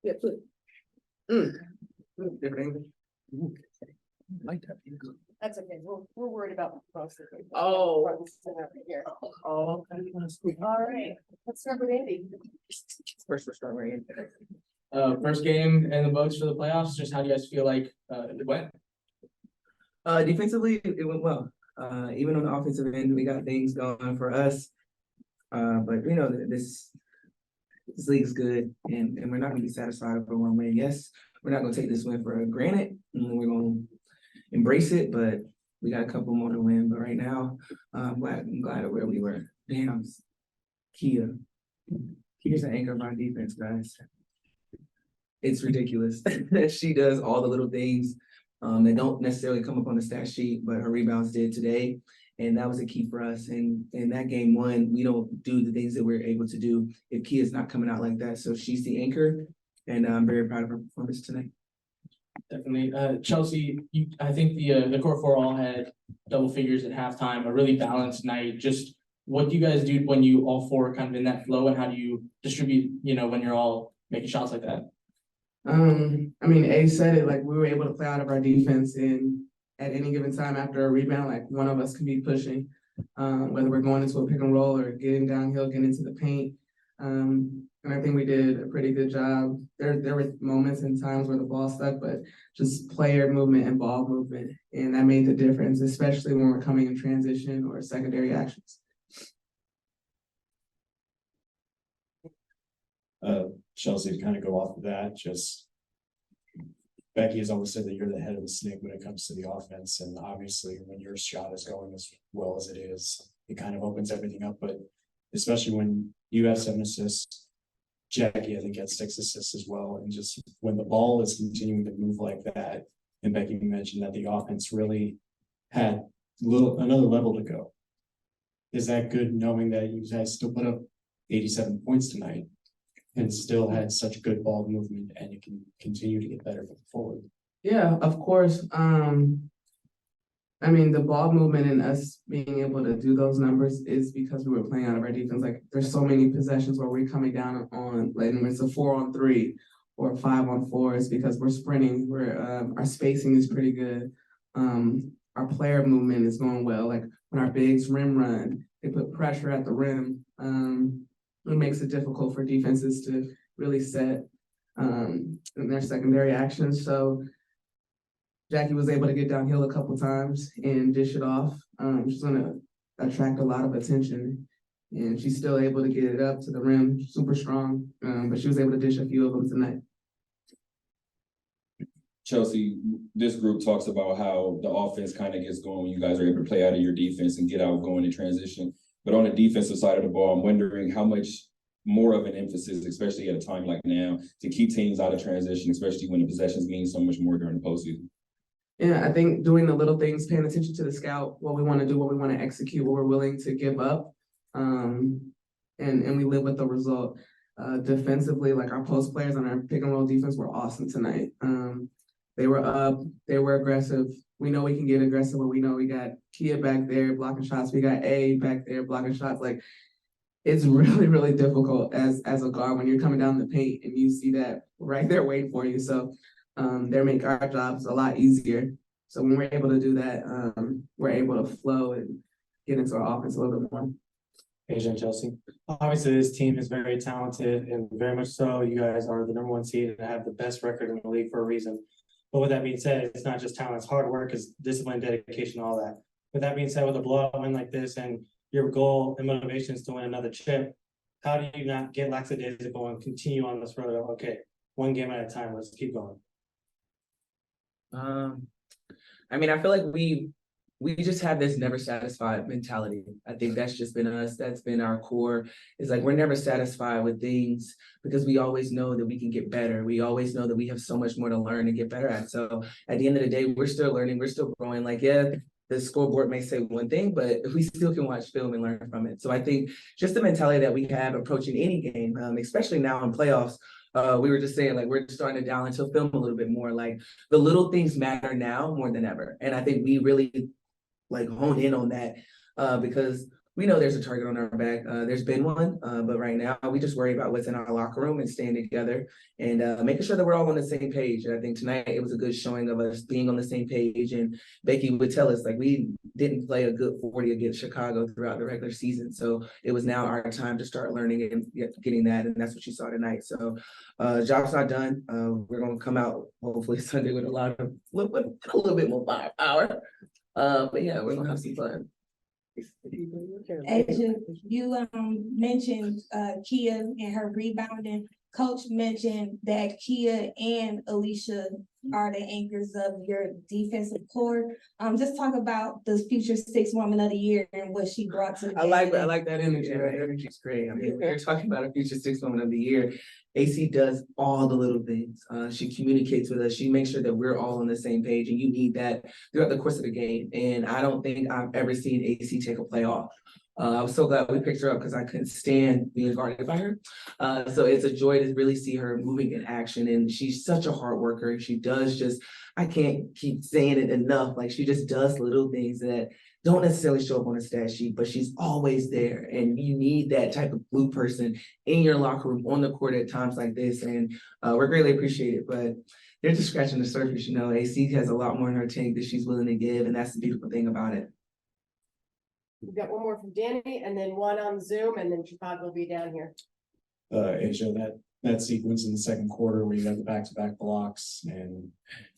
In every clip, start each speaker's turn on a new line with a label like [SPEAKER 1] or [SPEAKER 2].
[SPEAKER 1] Yeah, please. Different angle. Like that.
[SPEAKER 2] That's okay. We're worried about most of it.
[SPEAKER 1] Oh.
[SPEAKER 2] Here.
[SPEAKER 1] Oh.
[SPEAKER 2] All right. Let's start with Andy.
[SPEAKER 1] First, we're starting. First game in the books for the playoffs. Just how do you guys feel like it went? Defensively, it went well. Even on the offensive end, we got things going for us. But you know, this league is good, and we're not going to be satisfied for one win. Yes, we're not going to take this win for granted, and we're going to embrace it. But we got a couple more to win. But right now, I'm glad of where we were. Damn, Kia's an anchor of our defense, guys. It's ridiculous. She does all the little things that don't necessarily come up on the stat sheet, but her rebounds did today. And that was a key for us. And in that game one, we don't do the things that we're able to do if Kia's not coming out like that. So she's the anchor, and I'm very proud of her performance tonight. Definitely. Chelsea, I think the core four all had double figures at halftime, a really balanced night. Just what do you guys do when you all four are kind of in that flow, and how do you distribute, when you're all making shots like that?
[SPEAKER 3] I mean, A said it, like we were able to play out of our defense, and at any given time after a rebound, like one of us can be pushing, whether we're going into a pick and roll or getting downhill, getting into the paint. And I think we did a pretty good job. There were moments and times where the ball stuck, but just player movement and ball movement, and that made the difference, especially when we're coming in transition or secondary actions.
[SPEAKER 4] Chelsea, to kind of go off of that, just Becky has always said that you're the head of the snake when it comes to the offense. And obviously when your shot is going as well as it is, it kind of opens everything up. But especially when you have 7 assists, Jackie, I think, had 6 assists as well. And just when the ball is continuing to move like that, and Becky mentioned that the offense really had another level to go. Is that good knowing that you guys still put up 87 points tonight and still had such good ball movement, and you can continue to get better forward?
[SPEAKER 3] Yeah, of course. I mean, the ball movement and us being able to do those numbers is because we were playing out of our defense. Like, there's so many possessions where we're coming down on, like, when it's a 4-on-3 or 5-on-4, it's because we're sprinting. Our spacing is pretty good. Our player movement is going well. Like, when our bigs rim run, they put pressure at the rim. It makes it difficult for defenses to really set in their secondary actions. So Jackie was able to get downhill a couple times and dish it off. She's going to attract a lot of attention, and she's still able to get it up to the rim, super strong, but she was able to dish a few of them tonight.
[SPEAKER 5] Chelsea, this group talks about how the offense kind of gets going when you guys are able to play out of your defense and get out going in transition. But on the defensive side of the ball, I'm wondering how much more of an emphasis, especially at a time like now, to keep teams out of transition, especially when the possessions mean so much more during the postseason.
[SPEAKER 3] Yeah, I think doing the little things, paying attention to the scout, what we want to do, what we want to execute, what we're willing to give up, and we live with the result. Defensively, like our post players on our pick and roll defense were awesome tonight. They were up, they were aggressive. We know we can get aggressive, but we know we got Kia back there blocking shots. We got A back there blocking shots. Like, it's really, really difficult as a guard when you're coming down the paint and you see that right there waiting for you. So they make our jobs a lot easier. So when we're able to do that, we're able to flow and get into our offense a little bit more.
[SPEAKER 6] Asia and Chelsea. Obviously, this team is very talented, and very much so. You guys are the #1 seed and have the best record in the league for a reason. But with that being said, it's not just talent, it's hard work, it's discipline, dedication, all that. With that being said, with a blowout win like this and your goal and motivation is to win another chip, how do you not get lackadaisical and continue on this road of, okay, one game at a time, let's keep going?
[SPEAKER 1] I mean, I feel like we just have this never satisfied mentality. I think that's just been us. That's been our core. It's like we're never satisfied with things because we always know that we can get better. We always know that we have so much more to learn and get better at. So at the end of the day, we're still learning. We're still growing. Like, yeah, the scoreboard may say one thing, but we still can watch film and learn from it. So I think just the mentality that we have approaching any game, especially now in playoffs, we were just saying, like, we're starting to dial into film a little bit more. Like, the little things matter now more than ever. And I think we really, like, hone in on that because we know there's a target on our back. There's been one, but right now we just worry about what's in our locker room and staying together and making sure that we're all on the same page. And I think tonight it was a good showing of us being on the same page. And Becky would tell us like we didn't play a good 40 against Chicago throughout the regular season. So it was now our time to start learning and getting that. And that's what you saw tonight. So job's not done. We're gonna come out hopefully Sunday with a little bit more firepower. But yeah, we're gonna have some fun.
[SPEAKER 7] Asia, you mentioned Kia and her rebounding. Coach mentioned that Kia and Alicia are the anchors of your defensive core. Just talk about the future sixth woman of the year and what she brought to the
[SPEAKER 3] I
[SPEAKER 7] game.
[SPEAKER 3] like that energy.
[SPEAKER 1] Yeah, that energy's great. I mean, when you're talking about a future six woman of the year, AC does all the little things. She communicates with us. She makes sure that we're all on the same page, and you need that throughout the course of the game. And I don't think I've ever seen AC take a play off. I was so glad we picked her up because I couldn't stand being guarded by her. So it's a joy to really see her moving in action. And she's such a hard worker. She does just, I can't keep saying it enough. Like she just does little things that don't necessarily show up on a stat sheet, but she's always there. And you need that type of blue person in your locker room on the court at times like this. And we're greatly appreciated. But they're just scratching the surface. You know, AC has a lot more in her tank that she's willing to give. And that's the beautiful thing about it.
[SPEAKER 2] We've got one more from Danny and then one on Zoom and then Chicago will be down here.
[SPEAKER 4] Asia, that sequence in the second quarter where you got the back-to-back blocks and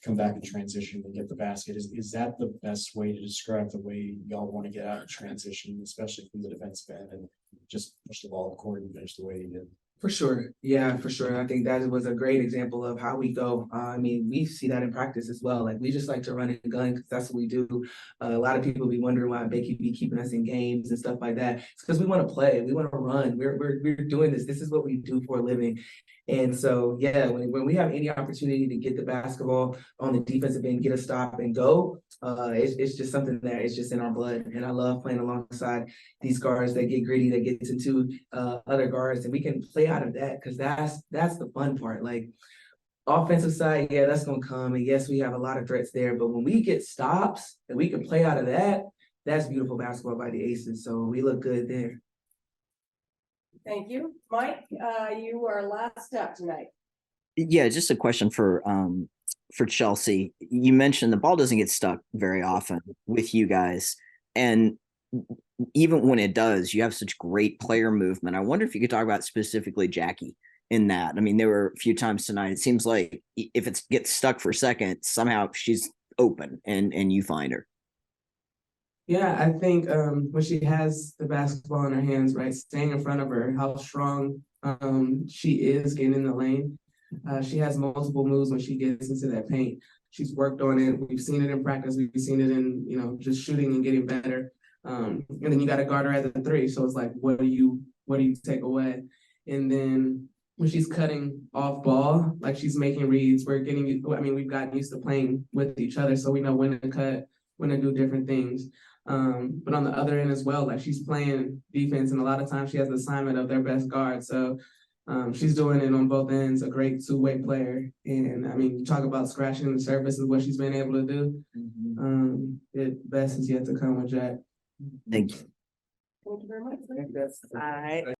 [SPEAKER 4] come back in transition and get the basket, is that the best way to describe the way y'all want to get out of transition, especially from the defensive end and just push the ball to the court and finish the way you did?
[SPEAKER 1] For sure. Yeah, for sure. I think that was a great example of how we go. I mean, we see that in practice as well. Like we just like to run and gun because that's what we do. A lot of people be wondering why Becky be keeping us in games and stuff like that. It's because we want to play. We want to run. We're doing this. This is what we do for a living. And so, yeah, when we have any opportunity to get the basketball on the defensive end, get a stop and go, it's just something that is just in our blood. And I love playing alongside these guards that get gritty, that gets into other guards, and we can play out of that because that's the fun part. Like offensive side, yeah, that's gonna come, and yes, we have a lot of threats there. But when we get stops and we can play out of that, that's beautiful basketball by the Aces. So we look good there.
[SPEAKER 2] Thank you. Mike, you are last up tonight.
[SPEAKER 8] Yeah, just a question for Chelsea. You mentioned the ball doesn't get stuck very often with you guys. And even when it does, you have such great player movement. I wonder if you could talk about specifically Jackie in that. I mean, there were a few times tonight. It seems like if it gets stuck for a second, somehow she's open and you find her.
[SPEAKER 3] Yeah, I think when she has the basketball in her hands, right, staying in front of her, how strong she is getting in the lane. She has multiple moves when she gets into that paint. She's worked on it. We've seen it in practice. We've seen it in, just shooting and getting better. And then you got to guard her at the three. So it's like, what do you take away? And then when she's cutting off ball, like she's making reads, we've gotten used to playing with each other. So we know when to cut, when to do different things. But on the other end as well, like she's playing defense, and a lot of times she has the assignment of their best guard. So she's doing it on both ends, a great two-way player. And I mean, you talk about scratching the surface of what she's been able to do. The best is yet to come with Jack.
[SPEAKER 8] Thank you.
[SPEAKER 2] Thank you very much.
[SPEAKER 1] I think that's all right.